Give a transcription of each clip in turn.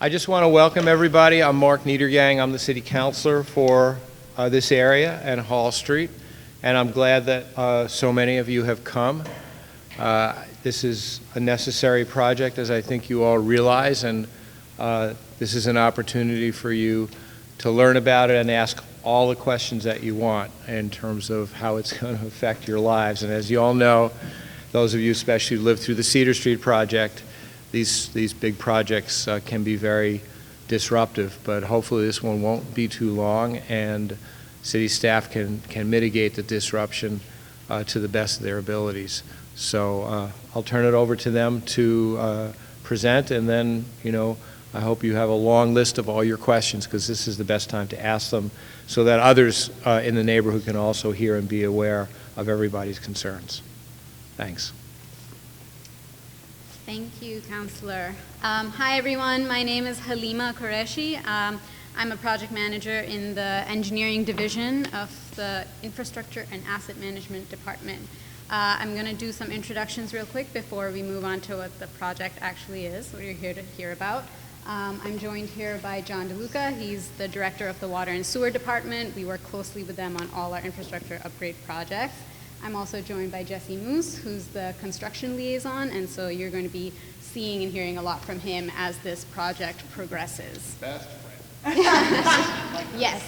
I just want to welcome everybody. I'm Mark Niedergang. I'm the city councilor for this area and Hall Street, and I'm glad that so many of you have come. This is a necessary project, as I think you all realize, and this is an opportunity for you to learn about it and ask all the questions that you want in terms of how it's going to affect your lives. And as you all know, those of you especially who lived through the Cedar Street project, these big projects can be very disruptive, but hopefully this one won't be too long, and city staff can mitigate the disruption to the best of their abilities. So I'll turn it over to them to present, and then, I hope you have a long list of all your questions, because this is the best time to ask them so that others in the neighborhood can also hear and be aware of everybody's concerns. Thanks. Thank you, Councillor. Hi, everyone. My name is Halima Qureshi. I'm a project manager in the engineering division of the Infrastructure and Asset Management Department. I'm going to do some introductions real quick before we move on to what the project actually is, what you're here to hear about. I'm joined here by John DeLuca. He's the director of the Water and Sewer Department. We work closely with them on all our infrastructure upgrade projects. I'm also joined by Jesse Moose, who's the construction liaison, and so you're going to be seeing and hearing a lot from him as this project progresses. Best friend. Yes.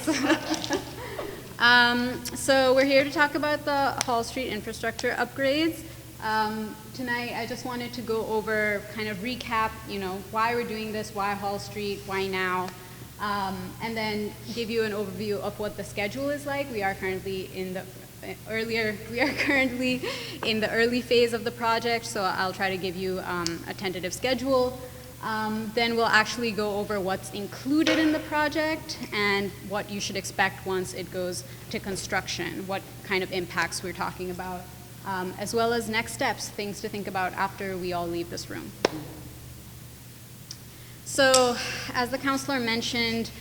So we're here to talk about the Hall Street infrastructure upgrades. Tonight I just wanted to go over, kind of recap, why we're doing this, why Hall Street, why now, and then give you an overview of what the schedule is like. We are currently in the early phase of the project, so I'll try to give you a tentative schedule. Then we'll actually go over what's included in the project and what you should expect once it goes to construction, what kind of impacts we're talking about, as well as next steps, things to think about after we all leave this room. So, as the councilor mentioned,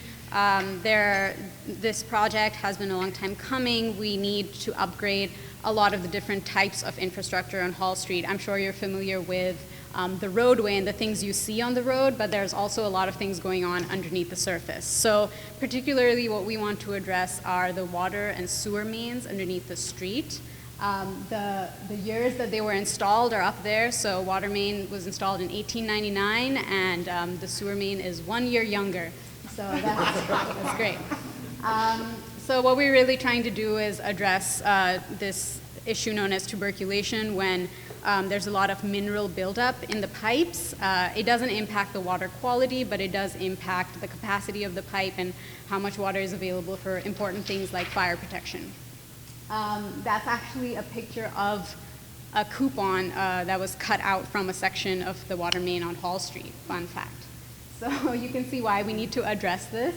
this project has been a long time coming. We need to upgrade a lot of the different types of infrastructure on Hall Street. I'm sure you're familiar with the roadway and the things you see on the road, but there's also a lot of things going on underneath the surface. So particularly what we want to address are the water and sewer mains underneath the street. The years that they were installed are up there. So water main was installed in 1899, and the sewer main is 1 year younger. So that's great. So what we're really trying to do is address this issue known as tuberculation when there's a lot of mineral buildup in the pipes. It doesn't impact the water quality, but it does impact the capacity of the pipe and how much water is available for important things like fire protection. That's actually a picture of a coupon that was cut out from a section of the water main on Hall Street. Fun fact. So you can see why we need to address this.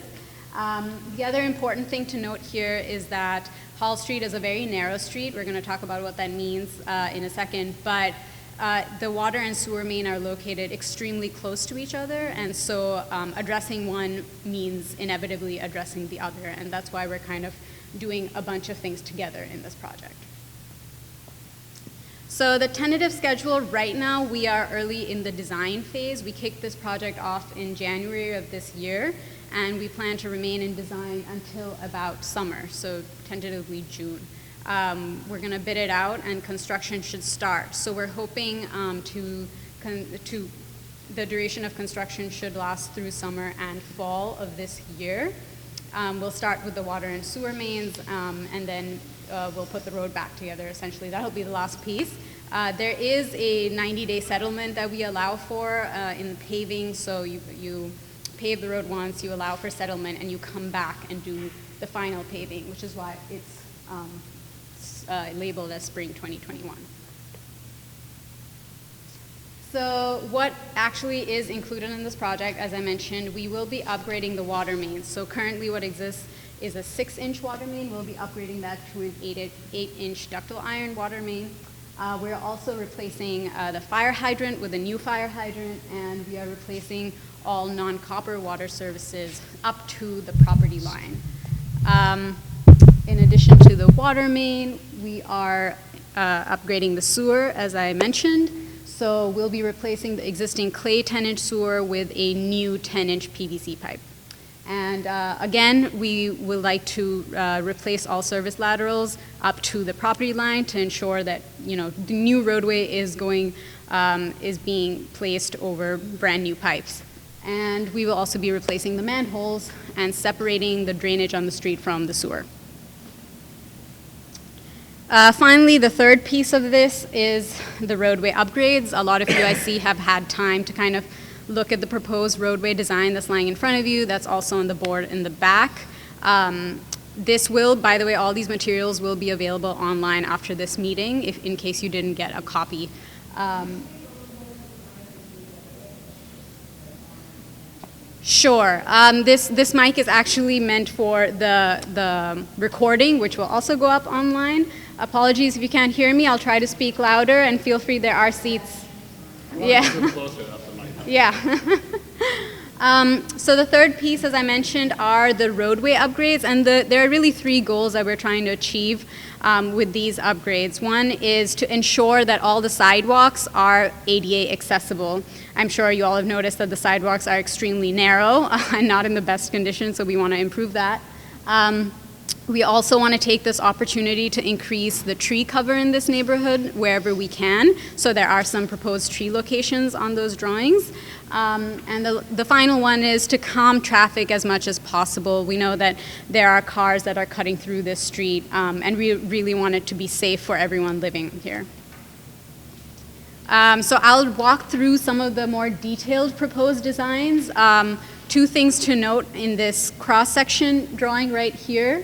The other important thing to note here is that Hall Street is a very narrow street. We're going to talk about what that means in a second, but the water and sewer main are located extremely close to each other, and so addressing one means inevitably addressing the other, and that's why we're kind of doing a bunch of things together in this project. So the tentative schedule right now, we are early in the design phase. We kicked this project off in January of this year, and we plan to remain in design until about summer, so tentatively June. We're going to bid it out, and construction should start. So we're hoping the duration of construction should last through summer and fall of this year. We'll start with the water and sewer mains, and then we'll put the road back together, essentially. That'll be the last piece. There is a 90-day settlement that we allow for in paving, so you pave the road once, you allow for settlement, and you come back and do the final paving, which is why it's labeled as spring 2021. So what actually is included in this project, as I mentioned, we will be upgrading the water mains. So currently what exists is a 6-inch water main. We'll be upgrading that to an 8-inch ductile iron water main. We're also replacing the fire hydrant with a new fire hydrant, and we are replacing all non-copper water services up to the property line. In addition to the water main, we are upgrading the sewer, as I mentioned. So we'll be replacing the existing clay 10-inch sewer with a new 10-inch PVC pipe. And again, we would like to replace all service laterals up to the property line to ensure that, you know, the new roadway is being placed over brand new pipes. And we will also be replacing the manholes and separating the drainage on the street from the sewer. Finally, the third piece of this is the roadway upgrades. A lot of you I see have had time to kind of look at the proposed roadway design that's lying in front of you. That's also on the board in the back. This will, by the way, all these materials will be available online after this meeting, in case you didn't get a copy. Sure. This mic is actually meant for the recording, which will also go up online. Apologies if you can't hear me. I'll try to speak louder, and feel free, there are seats. Yeah. Yeah. So the third piece, as I mentioned, are the roadway upgrades, and there are really three goals that we're trying to achieve with these upgrades. One is to ensure that all the sidewalks are ADA accessible. I'm sure you all have noticed that the sidewalks are extremely narrow and not in the best condition, so we want to improve that. We also want to take this opportunity to increase the tree cover in this neighborhood wherever we can. So there are some proposed tree locations on those drawings. And the final one is to calm traffic as much as possible. We know that there are cars that are cutting through this street, and we really want it to be safe for everyone living here. So I'll walk through some of the more detailed proposed designs. Two things to note in this cross-section drawing right here.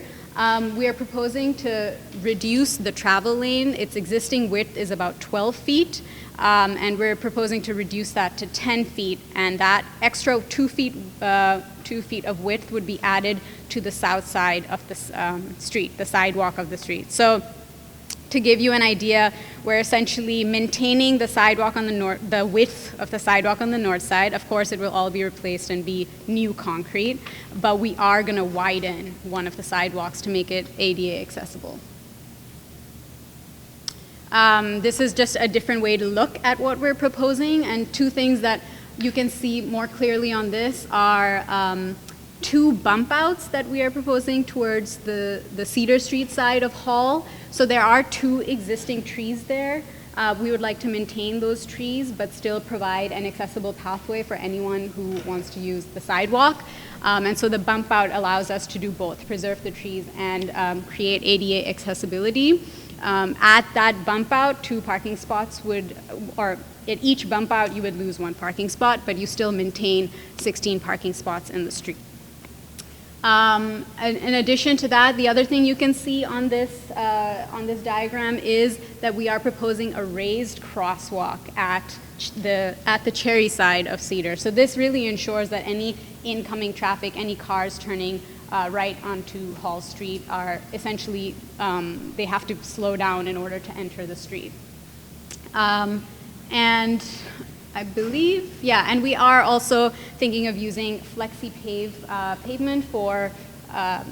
We are proposing to reduce the travel lane. Its existing width is about 12 feet, and we're proposing to reduce that to 10 feet, and that extra 2 feet of width would be added to the south side of the street, the sidewalk of the street. So to give you an idea, we're essentially maintaining the sidewalk on the width of the sidewalk on the north side. Of course, it will all be replaced and be new concrete, but we are going to widen one of the sidewalks to make it ADA accessible. This is just a different way to look at what we're proposing, and two things that you can see more clearly on this are two bump outs that we are proposing towards the Cedar Street side of Hall. So there are two existing trees there. We would like to maintain those trees, but still provide an accessible pathway for anyone who wants to use the sidewalk. And so the bump out allows us to do both, preserve the trees and create ADA accessibility. At that bump out, 2 parking spots or at each bump out you would lose 1 parking spot, but you still maintain 16 parking spots in the street. In addition to that, the other thing you can see on this diagram is that we are proposing a raised crosswalk at the Cherry side of Cedar. So this really ensures that any incoming traffic, any cars turning right onto Hall Street are essentially, they have to slow down in order to enter the street. And I believe, yeah, and we are also thinking of using pavement for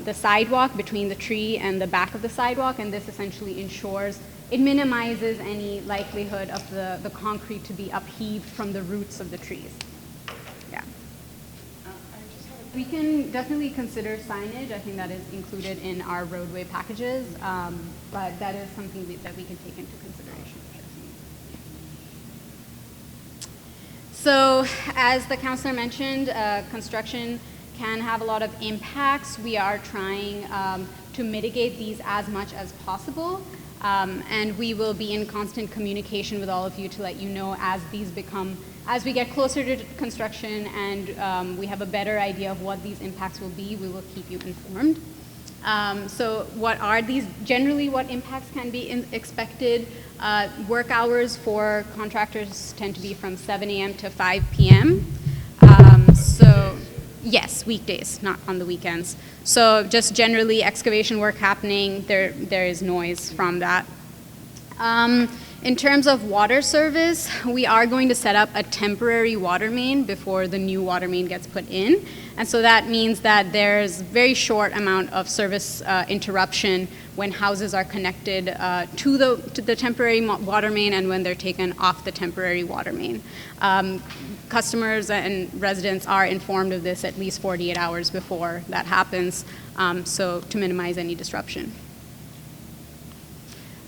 the sidewalk between the tree and the back of the sidewalk, and this essentially ensures, it minimizes any likelihood of the concrete to be upheaved from the roots of the trees. Yeah. We can definitely consider signage. I think that is included in our roadway packages, but that is something that we can take into consideration. So, as the counselor mentioned, construction can have a lot of impacts. We are trying to mitigate these as much as possible, and we will be in constant communication with all of you to let you know as we get closer to construction and we have a better idea of what these impacts will be, we will keep you informed. So what are these? Generally, what impacts can be expected? Work hours for contractors tend to be from 7 a.m. to 5 p.m. So, yes, weekdays, not on the weekends. So just generally excavation work happening, there is noise from that. In terms of water service, we are going to set up a temporary water main before the new water main gets put in. And so that means that there's very short amount of service interruption when houses are connected to the temporary water main and when they're taken off the temporary water main. Customers and residents are informed of this at least 48 hours before that happens, so to minimize any disruption.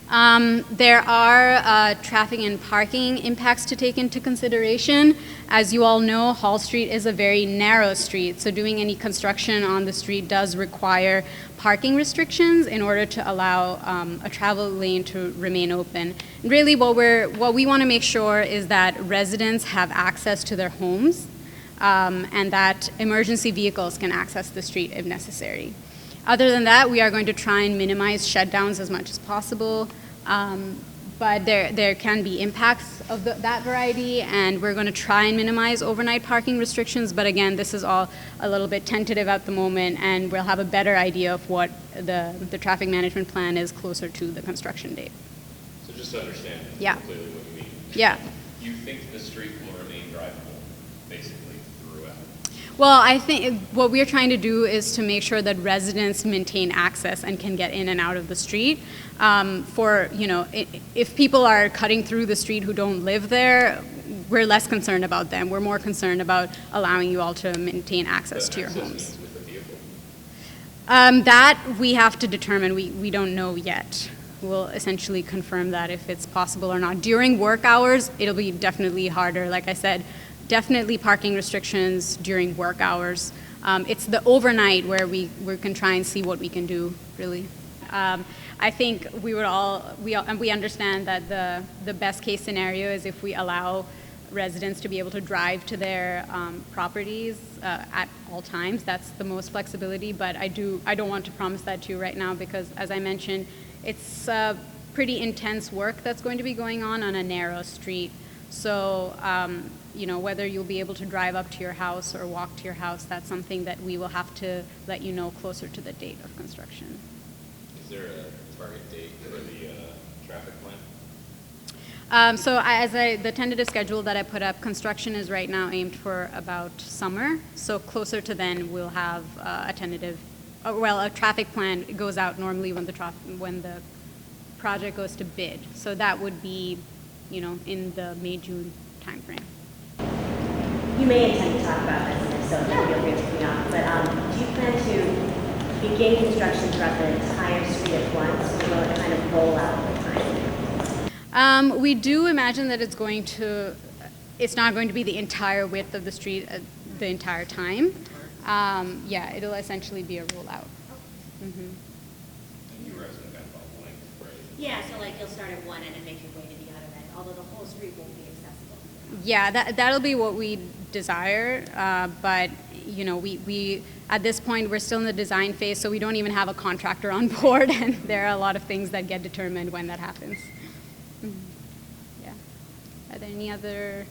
There are traffic and parking impacts to take into consideration. As you all know, Hall Street is a very narrow street, so doing any construction on the street does require parking restrictions in order to allow a travel lane to remain open. And really, what we want to make sure is that residents have access to their homes and that emergency vehicles can access the street if necessary. Other than that, we are going to try and minimize shutdowns as much as possible, but there can be impacts of that variety, and we're going to try and minimize overnight parking restrictions, but again, this is all a little bit tentative at the moment, and we'll have a better idea of what the traffic management plan is closer to the construction date. So just to understand clearly what you mean. Yeah. You think the street will remain drivable, basically, throughout? Well, I think what we're trying to do is to make sure that residents maintain access and can get in and out of the street. If people are cutting through the street who don't live there, we're less concerned about them. We're more concerned about allowing you all to maintain access to your homes. With the vehicle? That we have to determine. We don't know yet. We'll essentially confirm that if it's possible or not. During work hours, it'll be definitely harder. Like I said, definitely parking restrictions during work hours. It's the overnight where we can try and see what we can do, really. I think we understand that the best case scenario is if we allow residents to be able to drive to their properties at all times. That's the most flexibility, but I don't want to promise that to you right now because, as I mentioned, it's pretty intense work that's going to be going on a narrow street. So, whether you'll be able to drive up to your house or walk to your house, that's something that we will have to let you know closer to the date of construction. Is there a target date for the traffic plan? The tentative schedule that I put up, construction is right now aimed for about summer. So closer to then, we'll have a traffic plan goes out normally when the project goes to bid. So that would be, in the May-June timeframe. You may intend to talk about this, and if so, feel free to take me off. But do you plan to begin construction throughout the entire street at once, or will it kind of roll out over time? We do imagine that it's not going to be the entire width of the street the entire time. It'll essentially be a rollout. Mm-hmm. And you were asking about length, right? Yeah, so like you'll start at one end and make your way to the other end, although the whole street won't be accessible. Yeah, that'll be what we desire, but we at this point we're still in the design phase, so we don't even have a contractor on board, and there are a lot of things that get determined when that happens. Mm-hmm. Yeah. Are there any other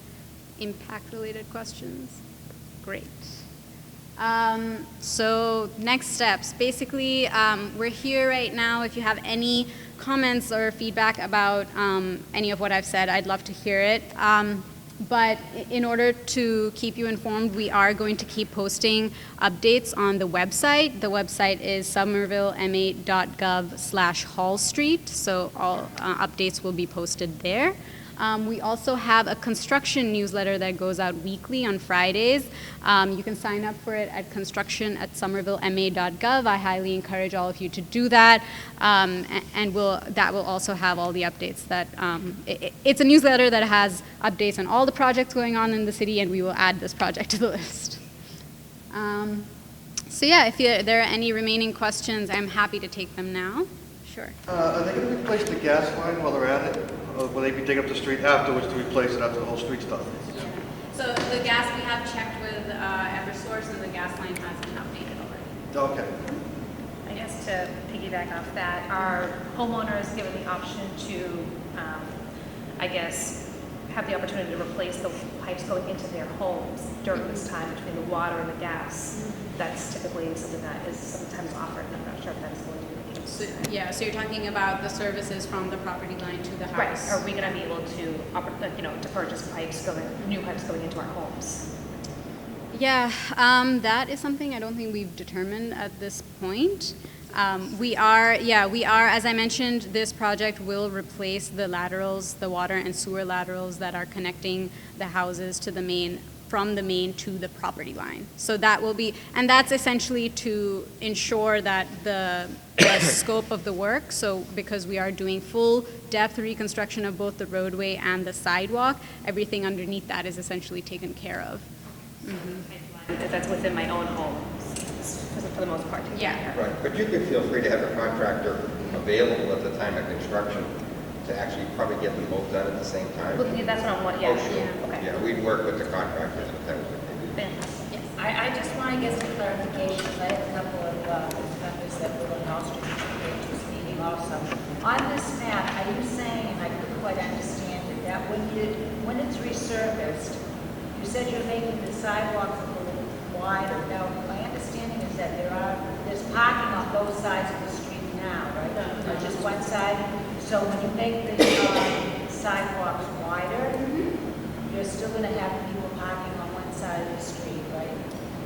impact-related questions? Great. So next steps. Basically, we're here right now. If you have any comments or feedback about any of what I've said, I'd love to hear it. But in order to keep you informed, we are going to keep posting updates on the website. The website is somervillema.gov/Hall Street, so all updates will be posted there. We also have a construction newsletter that goes out weekly on Fridays. You can sign up for it at construction@somervillema.gov. I highly encourage all of you to do that, and that will also have all the updates. It's a newsletter that has updates on all the projects going on in the city, and we will add this project to the list. If there are any remaining questions, I'm happy to take them now. Sure. Are they going to replace the gas line while they're at it? Or will they be digging up the street afterwards to replace it after the whole street's done? So the gas, we have checked with Eversource, and the gas line has been updated already. Okay. I guess to piggyback off that, our homeowners given the option to, have the opportunity to replace the pipes going into their homes during this time between the water and the gas. That's typically something that is sometimes offered, and I'm not sure if that's going to be the case. So you're talking about the services from the property line to the house. Right. Are we going to be able to, to purchase new pipes going into our homes? Yeah, that is something I don't think we've determined at this point. We are, as I mentioned, this project will replace the laterals, the water and sewer laterals that are connecting the houses to the main, from the main to the property line. So that will be, and that's essentially to ensure that the scope of the work, so because we are doing full depth reconstruction of both the roadway and the sidewalk, everything underneath that is essentially taken care of. That's within my own home, for the most part. Yeah. Right, but you could feel free to have a contractor available at the time of construction to actually probably get them both done at the same time. Well, yeah, that's what I'm, Oh, sure. Okay. Yeah, we'd work with the contractors if that was the case. Fantastic. Yes. I just want to get some clarification. I have a couple of members that live on Wall Street to this meeting also. On this map, are you saying, and I couldn't quite understand it, that when it's resurfaced, you said you're making the sidewalks a little wider. Now, my understanding is that there's parking on both sides of the street now, right? Or just one side? So when you make the sidewalks wider, you're still going to have people parking on one side of the street, right?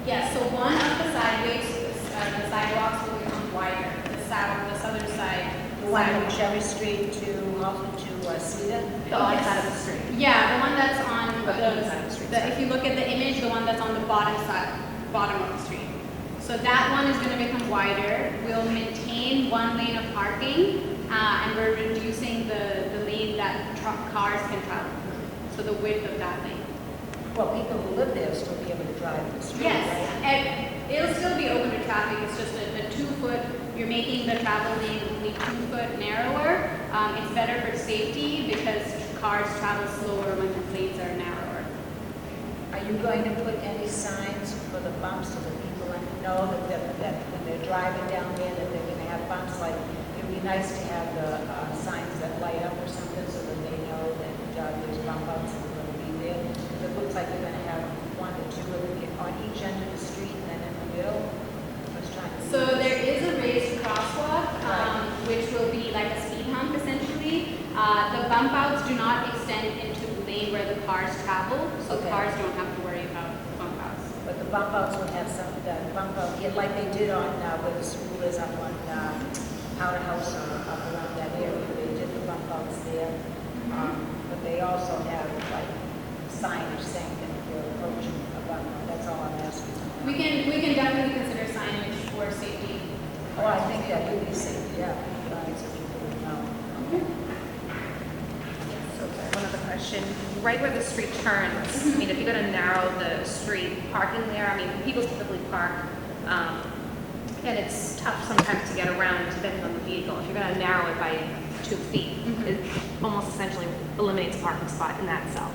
Yeah, so one of the sideways, the sidewalks will become wider, the southern side. The one from Cherry Street to Cedar? The other side of the street. Yeah, the one that's on if you look at the image, the one that's on the bottom of the street. So that one is going to become wider. We'll maintain one lane of parking, and we're reducing the lane that cars can travel through. So the width of that lane. Well, people who live there will still be able to drive the street, Yes, right? and it'll still be open to traffic. It's just a 2-foot. You're making the travel lane only 2 foot narrower. It's better for safety because cars travel slower when the lanes are narrower. Are you going to put any signs for the bumps so that people know that when they're driving down there that they're going to have bumps? Like, it'd be nice to have the signs that light up or something so that they know that there's bump outs that are going to be there. It looks like you're going to have 1 or 2 of them on each end of the street and then in the middle. I was trying to. So there is a raised crosswalk, which will be like a speed hump essentially. The bump outs do not extend into the lane where the cars travel, so Okay. cars don't have to worry about bump outs. But the bump outs would have some, the bump out, yeah, like they did on where the school is up on Powder House or up around that area. They did the bump outs there. But they also have like signage saying that you're approaching a bump out. That's all I'm asking. We can definitely consider signage for safety. Oh, I think that would be safe, yeah. So people would know. So one other question, right where the street turns, I mean, if you're gonna narrow the street, parking there, I mean, people typically park, and it's tough sometimes to get around depending on the vehicle. If you're gonna narrow it by 2 feet, it almost essentially eliminates a parking spot in that itself.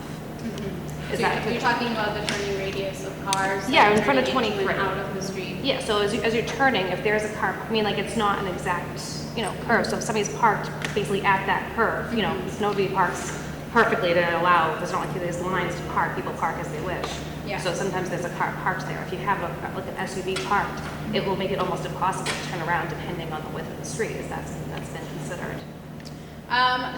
So you're talking about the turning radius of cars? Yeah, that in front of turning into 23. and out of the street. Yeah, so as you're turning, if there's a car, I mean, like, it's not an exact, curve, so if somebody's parked basically at that curve, nobody parks perfectly to allow, there's not like there's lines to park, people park as they wish. Yeah. So sometimes there's a car parked there. If you have like an SUV parked, it will make it almost impossible to turn around depending on the width of the street, if that's been considered.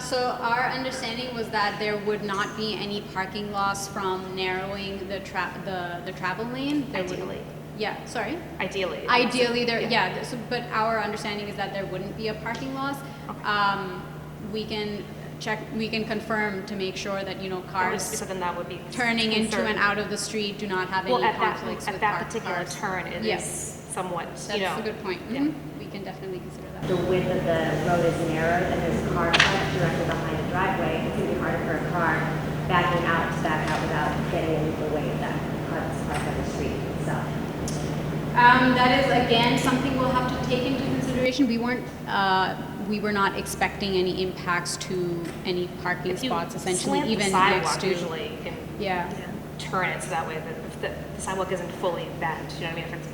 So our understanding was that there would not be any parking loss from narrowing the travel lane. Ideally. Yeah, sorry. Ideally. Ideally, but our understanding is that there wouldn't be a parking loss. We can confirm to make sure that, cars So then that would be turning into concerned. and out of the street do not have Well, any at conflicts that with particular cars. turn, it is Yes. somewhat, That's a good point. Yeah. Mhm. We can definitely consider that. The width of the road is narrowed and there's cars parked directly behind the driveway. It's going to be harder for a car backing out to back out without getting in the way of that car that's parked on the street itself. That is, again, something we'll have to take into consideration. We were not expecting any impacts to any parking If you spots, essentially, slant the even sidewalk, next to. usually you can Yeah. turn it so that way that if the sidewalk isn't fully bent, you know what I mean? If it's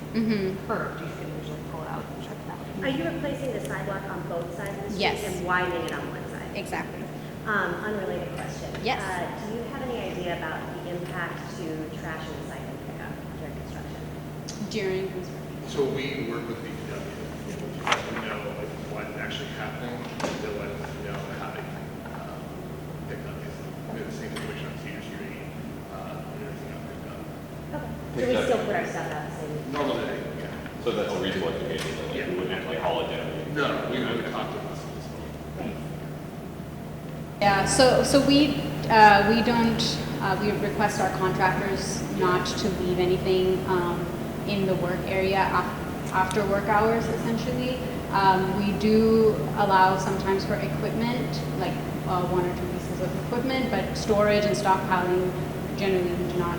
curved, you can usually pull it out and check it out. Are you replacing the sidewalk on both sides of the street Yes. and widening it on one side? Exactly. Unrelated question. Yes. Do you have any idea about the impact to trash and recycling pickup during construction? During construction. So we work with DPW to let them know like what's actually happening, to let them know how they can pick up. We have the same situation on Cedar Street, and everything got picked up. Okay. So we still put our stuff out the same? Normal day, yeah. So that's a reasonable expectation, that like, we wouldn't have to like haul it down. No, we would talk to us. Yeah, so we don't, we request our contractors not to leave anything in the work area after work hours, essentially. We do allow sometimes for equipment, like 1 or 2 pieces of equipment, but storage and stockpiling, generally we do not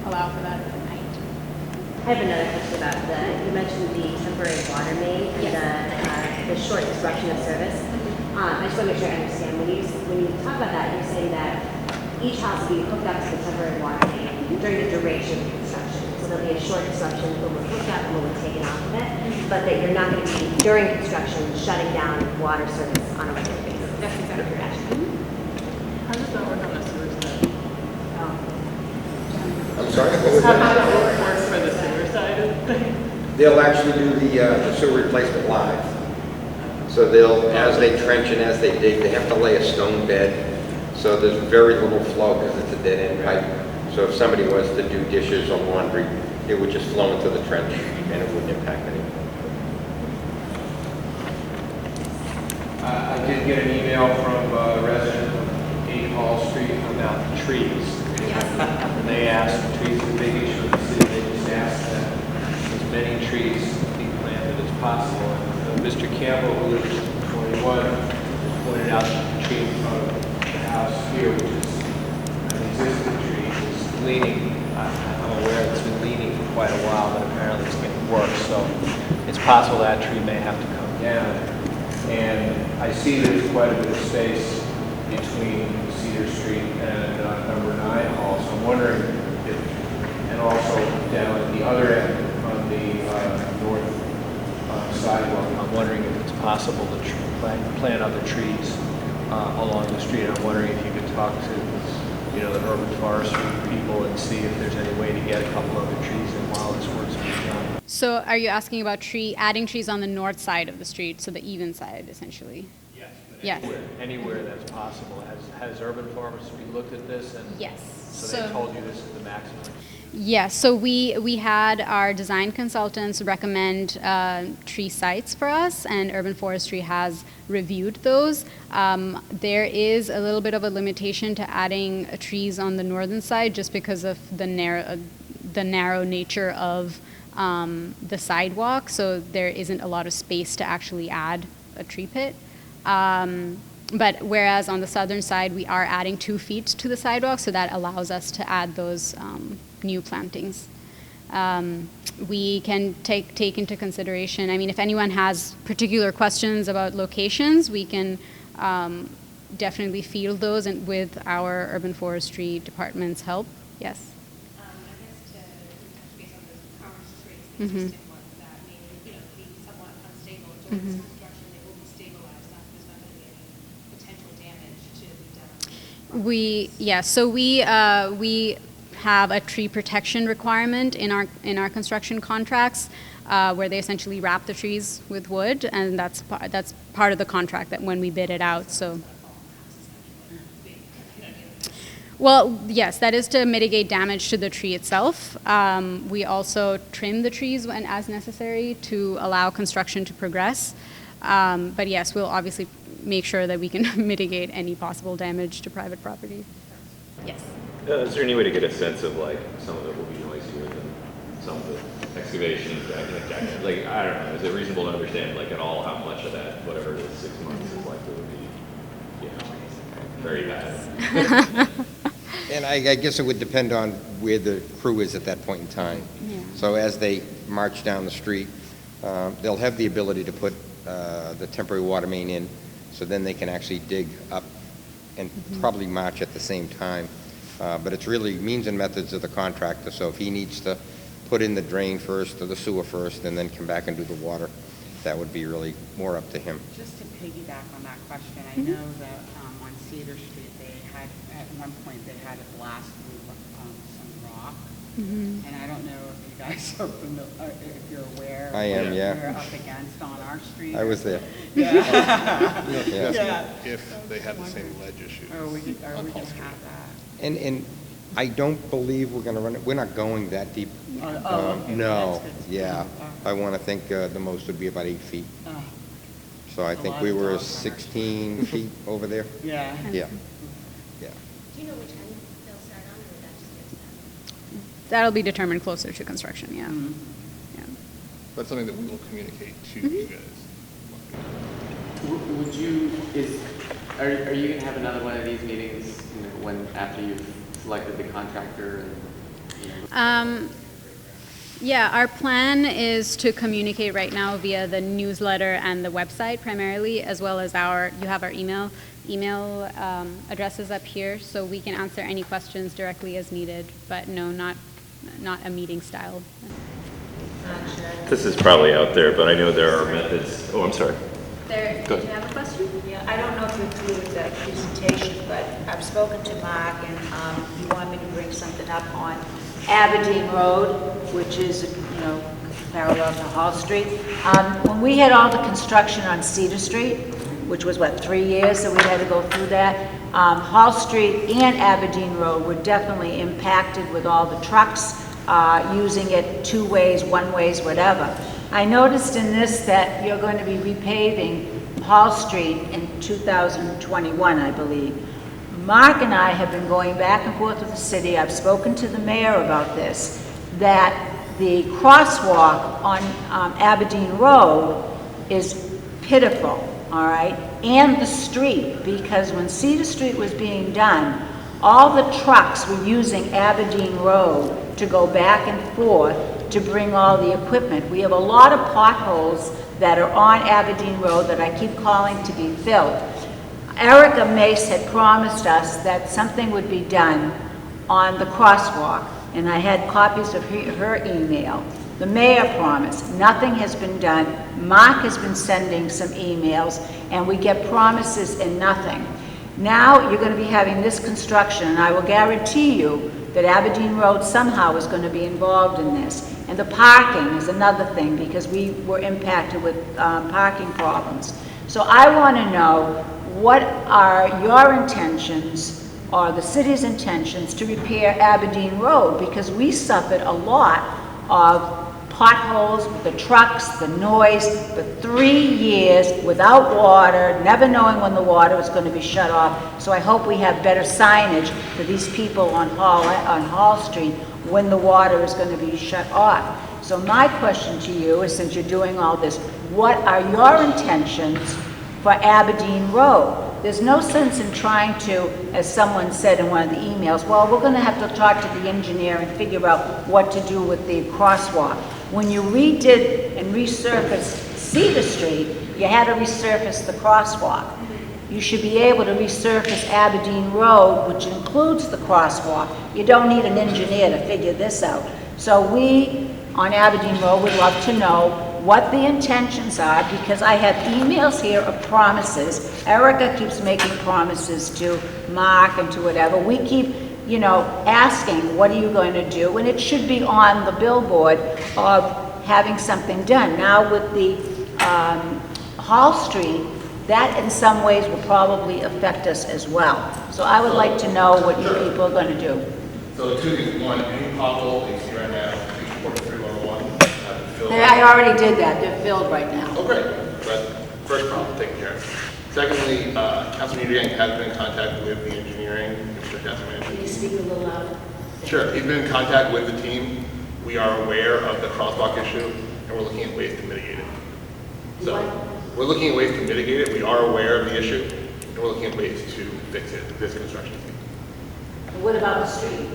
allow for that overnight. I have another question about you mentioned the temporary water main and the short disruption of service. I just want to make sure I understand. When you talk about that, you're saying that each house will be hooked up to the temporary water main during the duration of construction. So there'll be a short disruption when we're hooked up and when we're taken off of it, but that you're not going to be, during construction, shutting down water service on a regular basis. That's exactly correct. How does that work on the sewer side? I'm sorry, what was How that? does it work for the sewer side of things? They'll actually do the sewer replacement live. So they'll, as they trench and as they dig, they have to lay a stone bed. So there's very little flow because it's a dead-end pipe. So if somebody was to do dishes or laundry, it would just flow into the trench and it wouldn't impact anything. I did get an email from a resident of 8 Hall Street about trees. And they asked, trees are a big issue in the city, they just asked that as many trees be planted as possible. And Mr. Campbell, who lives in 21, pointed out that the tree in front of the house here, which is an existing tree, is leaning. I'm aware it's been leaning for quite a while, but apparently it's getting worse. So it's possible that tree may have to come down. And I see there's quite a bit of space between Cedar Street and number 9 Hall. So I'm wondering if, and also down at the other end on the north sidewalk, I'm wondering if it's possible to plant other trees along the street. I'm wondering if you could talk to, the urban forestry people and see if there's any way to get a couple other trees in while this work's being done. So are you asking about adding trees on the north side of the street, so the even side, essentially? Yes. Yes. Anywhere that's possible. Has urban forestry looked at this? And Yes. So they told you this is the maximum? Yes, so we had our design consultants recommend tree sites for us, and Urban Forestry has reviewed those. There is a little bit of a limitation to adding trees on the northern side just because of the narrow nature of the sidewalk, so there isn't a lot of space to actually add a tree pit. But whereas on the southern side, we are adding 2 feet to the sidewalk, so that allows us to add those new plantings. We can take into consideration, if anyone has particular questions about locations, we can definitely field those and with our urban forestry department's help. Yes? I guess to touch base on those commercial trees, the Mhm. existing ones that may, be somewhat unstable during this construction, they will be stabilized, there's not going to be any potential damage to be done. So we have a tree protection requirement in our construction contracts where they essentially wrap the trees with wood, and that's part of the contract that when we bid it out. So. Well, yes, that is to mitigate damage to the tree itself. We also trim the trees when as necessary to allow construction to progress. But yes, we'll obviously make sure that we can mitigate any possible damage to private property. Yes. Is there any way to get a sense of like some of it will be noisier than some of the excavation, like I don't know, is it reasonable to understand like at all how much of that, whatever it is, 6 months is likely to be, very bad? And I guess it would depend on where the crew is at that point in time. Yeah. So as they march down the street, they'll have the ability to put the temporary water main in, so then they can actually dig up and probably march at the same time. But it's really means and methods of the contractor, so if he needs to put in the drain first or the sewer first and then come back and do the water, that would be really more up to him. Just to piggyback on that question, I know that on Cedar Street, they had, at one point, they had a blast through some rock. And I don't know if you guys are familiar, if you're aware. I am, of yeah. what you're up against on our street. I was there. Yeah. Yeah. Yeah. If they have the same ledge issue. Are we going to have that? And I don't believe we're gonna run it, we're not going that deep. Okay, No, that's good. yeah. Oh, I want to think the most would be about 8 feet. oh, So I A think lot we of were dog runners. 16 feet over there. Yeah. Yeah, yeah. Do you know which end they'll start on, or would that just get established? That'll be determined closer to construction, yeah. Mhm. Yeah. That's something that we will communicate to you guys. Would you, are you gonna have another one of these meetings, you know, when, after you've selected the contractor and, you know? Yeah, our plan is to communicate right now via the newsletter and the website primarily, as well as you have our email addresses up here, so we can answer any questions directly as needed, but no, not a meeting style. This is probably out there, but I know there are methods. Oh, I'm sorry. There, Go do you ahead. have a question? Yeah, I don't know if you're through with that presentation, but I've spoken to Mark, and he wanted me to bring something up on Aberdeen Road, which is, you know, parallel to Hall Street. When we had all the construction on Cedar Street, which was, 3 years that we had to go through that, Hall Street and Aberdeen Road were definitely impacted with all the trucks using it 2 ways, 1 ways, whatever. I noticed in this that you're going to be repaving Hall Street in 2021, I believe. Mark and I have been going back and forth with the city, I've spoken to the mayor about this, that the crosswalk on Aberdeen Road is pitiful, all right? And the street, because when Cedar Street was being done, all the trucks were using Aberdeen Road to go back and forth to bring all the equipment. We have a lot of potholes that are on Aberdeen Road that I keep calling to be filled. Erica Mace had promised us that something would be done on the crosswalk, and I had copies of her email. The mayor promised, nothing has been done. Mark has been sending some emails, and we get promises and nothing. Now you're going to be having this construction, and I will guarantee you that Aberdeen Road somehow is going to be involved in this. And the parking is another thing, because we were impacted with parking problems. So I want to know, what are your intentions or the city's intentions to repair Aberdeen Road? Because we suffered a lot of potholes, the trucks, the noise, for 3 years without water, never knowing when the water was going to be shut off. So I hope we have better signage for these people on Hall Street when the water is going to be shut off. So my question to you is, since you're doing all this, what are your intentions for Aberdeen Road? There's no sense in trying to, as someone said in one of the emails, well, we're going to have to talk to the engineer and figure out what to do with the crosswalk. When you redid and resurfaced Cedar Street, you had to resurface the crosswalk. You should be able to resurface Aberdeen Road, which includes the crosswalk. You don't need an engineer to figure this out. So we, on Aberdeen Road, would love to know what the intentions are, because I have emails here of promises. Erica keeps making promises to Mark and to whatever. We keep, you know, asking, what are you going to do? And it should be on the billboard of having something done. Now with the Hall Street, that in some ways will probably affect us as well. So I would like to know what you people are going to do. So 2 things. 1, any pothole that you see right now, 4311, have been filled. I already did that, they're filled right now. Oh, great. That's first problem taken care of. Secondly, Councilman Udang has been in contact with the engineering, Mr. Councilman. Can you speak a little louder? Sure, he's been in contact with the team. We are aware of the crosswalk issue, and we're looking at ways to mitigate it. So, we're looking at ways to mitigate it. We are aware of the issue, and we're looking at ways to fix it this construction season. What about the street?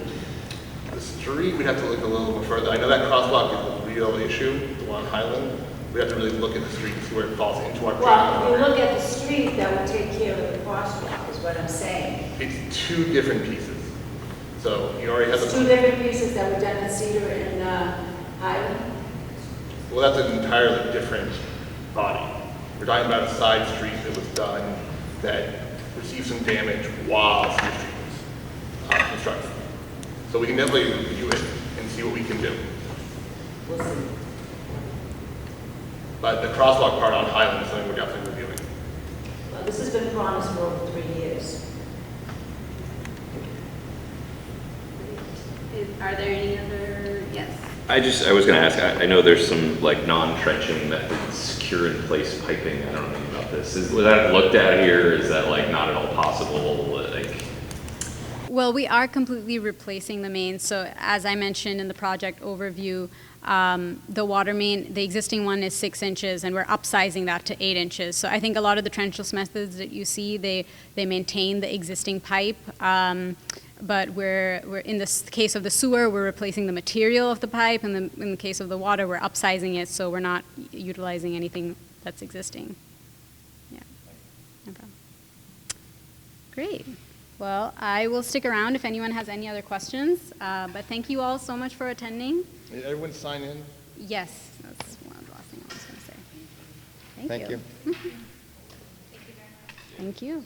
The street, we'd have to look a little bit further. I know that crosswalk is a real issue, the one on Highland. We have to really look at the street and see where it falls into our Well, if program. you look at the street, that would take care of the crosswalk, is what I'm saying. It's 2 different pieces. So you already have It's the... 2 different pieces that were done in Cedar and Highland. Well, that's an entirely different body. We're talking about a side street that was done that received some damage while Cedar Street was constructed. So we can definitely review it and see what we can do. We'll see. But the crosswalk part on Highland is something we're definitely reviewing. Well, this has been promised for over 3 years. Are there any other, yes? I was gonna ask, I know there's some like non-trenching methods, secure in place piping, I don't know anything about this. Was that looked at here? Is that like not at all possible? Like, Well, we are completely replacing the main. So as I mentioned in the project overview, the water main, the existing one is 6 inches, and we're upsizing that to 8 inches. So I think a lot of the trenchless methods that you see, they maintain the existing pipe. But we're in this case of the sewer, we're replacing the material of the pipe, and in the case of the water, we're upsizing it, so we're not utilizing anything that's existing. Yeah, no problem. Great. Well, I will stick around if anyone has any other questions, but thank you all so much for attending. Did everyone sign in? Yes, that's one of the last thing I was going to say. Thank you. Thank you.